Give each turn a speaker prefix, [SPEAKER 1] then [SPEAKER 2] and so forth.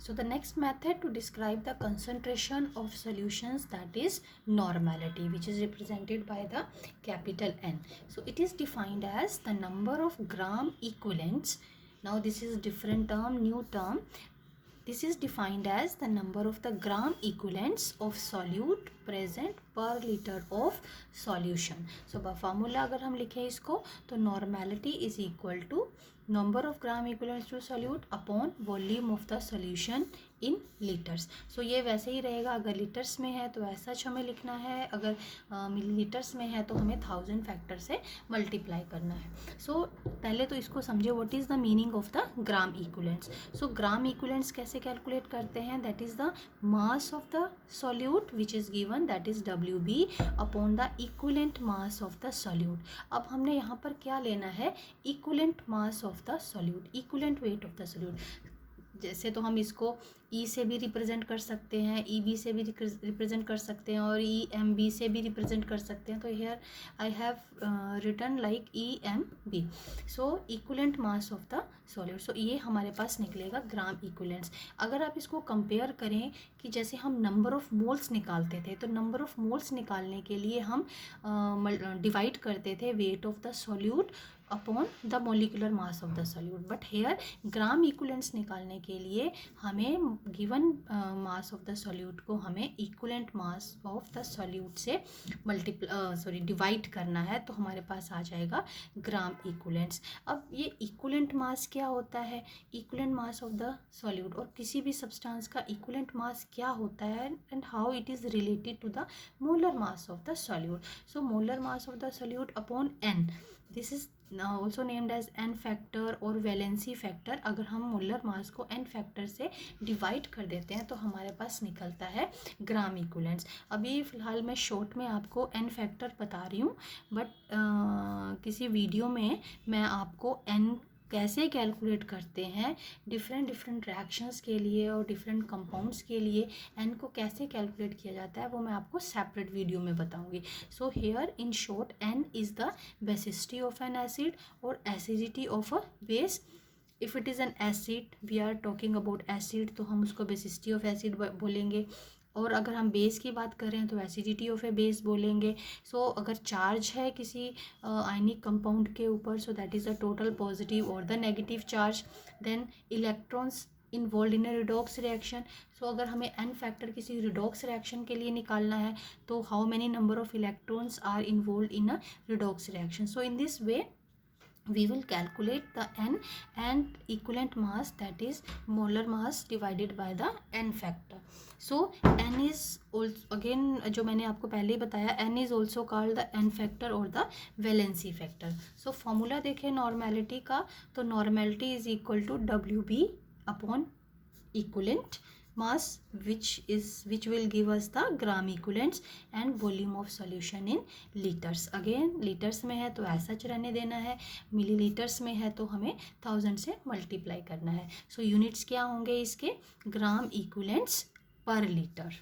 [SPEAKER 1] So the next method to describe the concentration of solutions, that is normality, which is represented by the capital N. So it is defined as the number of gram equivalents. Now this is different term, new term. This is defined as the number of the gram equivalents of solute present per liter of solution. So formula अगर हम लिखें इसको तो normality is equal to number of gram equivalents to solute upon volume of the solution in liters. So ये वैसे ही रहेगा, अगर litres में है तो ऐसा हमें लिखना है, अगर मिलीलीटर्स में है तो हमें 1000 फैक्टर से मल्टीप्लाई करना है. सो पहले तो इसको समझे, what is the meaning of the gram equivalents. So gram equivalents कैसे कैलकुलेट करते हैं, that is the mass of the solute which is given, that is WB upon the equivalent mass of the solute. अब हमने यहाँ पर क्या लेना है, equivalent mass of the solute, equivalent weight of the solute. जैसे तो हम इसको ई से भी रिप्रेजेंट कर सकते हैं, EB से भी रिप्रेजेंट कर सकते हैं और EMB से भी रिप्रेजेंट कर सकते हैं. तो here I have written like EMB. So equivalent mass of the solute. So ये हमारे पास निकलेगा ग्राम इक्विवेलेंट्स. अगर आप इसको कंपेयर करें कि जैसे हम नंबर ऑफ मोल्स निकालते थे, तो नंबर ऑफ मोल्स निकालने के लिए हम डिवाइड करते थे weight of the solute upon the molecular mass of the solute. But here gram equivalents निकालने के लिए हमें given mass of the solute को हमें equivalent mass of the solute से डिवाइड करना है, तो हमारे पास आ जाएगा ग्राम इक्विवेलेंट्स. अब ये इक्विवेलेंट मास क्या होता है, equivalent mass of the solute, और किसी भी सब्सटेंस का इक्विवेलेंट मास क्या होता है and how it is related to the molar mass of the solute. So molar mass of the solute upon N, this is also named as N factor और valency factor. अगर हम molar mass को N factor से divide कर देते हैं तो हमारे पास निकलता है ग्राम इक्विवेलेंट्स. अभी फ़िलहाल मैं शॉर्ट में आपको N फैक्टर बता रही हूँ, बट किसी वीडियो में मैं आपको N कैसे कैलकुलेट करते हैं डिफरेंट रिएक्शंस के लिए और डिफरेंट कंपाउंड्स के लिए N को कैसे कैलकुलेट किया जाता है, वो मैं आपको सेपरेट वीडियो में बताऊंगी. So here in short N is the basicity of an acid और acidity of a base. If it is an acid, we are talking about acid, तो हम उसको बेसिसिटी ऑफ एसिड बोलेंगे. और अगर हम बेस की बात करें तो एसिडिटी ऑफ ए बेस बोलेंगे. सो अगर चार्ज है किसी आयनिक कंपाउंड के ऊपर, so that is the total positive और the negative charge. Then electrons involve in a redox reaction. So अगर हमें N फैक्टर किसी रिडॉक्स रिएक्शन के लिए निकालना है तो how many number of electrons are involve in a redox reaction. So in this way we will calculate the N and equivalent mass, that is molar mass divided by the N factor. So N is also, again जो मैंने आपको पहले ही बताया, N is also called the N factor or the valency factor. So formula देखें normality का, तो normality is equal to WB upon equivalent mass which will give us the gram equivalents and volume of solution in liters. again liters में है तो ऐसा रहने देना है, मिलीलीटर्स में है तो हमें 1000 से मल्टीप्लाई करना है. सो यूनिट्स क्या होंगे इसके, ग्राम इक्विवेलेंट्स पर लीटर.